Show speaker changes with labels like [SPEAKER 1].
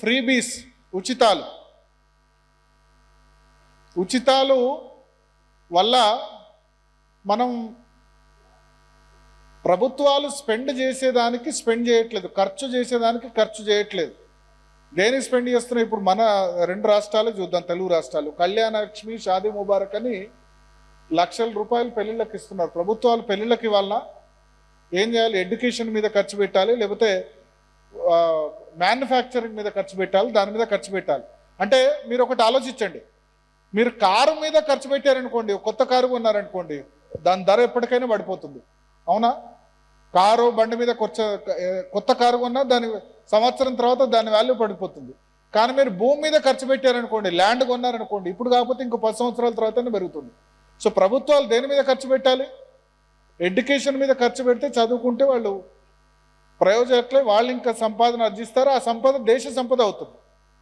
[SPEAKER 1] Freebies ఉచితాలు వల్ల మనం ప్రభుత్వాలు స్పెండ్ చేయట్లేదు, ఖర్చు చేసేదానికి ఖర్చు చేయట్లేదు. దేనికి స్పెండ్ చేస్తున్నాయి? ఇప్పుడు మన రెండు రాష్ట్రాలు చూద్దాం, తెలుగు రాష్ట్రాలు. కళ్యాణ లక్ష్మి, షాదీ ముబారక్ అని లక్షల రూపాయలు పెళ్లిళ్ళకి ఇస్తున్నారు. ప్రభుత్వాలు పెళ్లిళ్ళకి ఇవ్వాలన్నా ఏం చేయాలి? ఎడ్యుకేషన్ మీద ఖర్చు పెట్టాలి, లేకపోతే మ్యానుఫ్యాక్చరింగ్ మీద ఖర్చు పెట్టాలి, దాని మీద ఖర్చు పెట్టాలి. అంటే మీరు ఒకటి ఆలోచించండి, మీరు కారు మీద ఖర్చు పెట్టారనుకోండి, కొత్త కారు కొన్నారనుకోండి, దాని ధర ఎప్పటికైనా పడిపోతుంది. అవునా? కారు బండి మీద కొత్త కారు కొన్నా దాని సంవత్సరం తర్వాత దాని వాల్యూ పడిపోతుంది. కానీ మీరు భూమి మీద ఖర్చు పెట్టారనుకోండి, ల్యాండ్ కొన్నారనుకోండి, ఇప్పుడు కాకపోతే ఇంకో 10 సంవత్సరాల తర్వాతనే పెరుగుతుంది. సో ప్రభుత్వాలు దేని మీద ఖర్చు పెట్టాలి? ఎడ్యుకేషన్ మీద ఖర్చు పెడితే చదువుకుంటే వాళ్ళు ప్రయోజకులే, వాళ్ళు ఇంకా సంపాదన ఆర్జిస్తారు. ఆ సంపద దేశ సంపద అవుతుంది.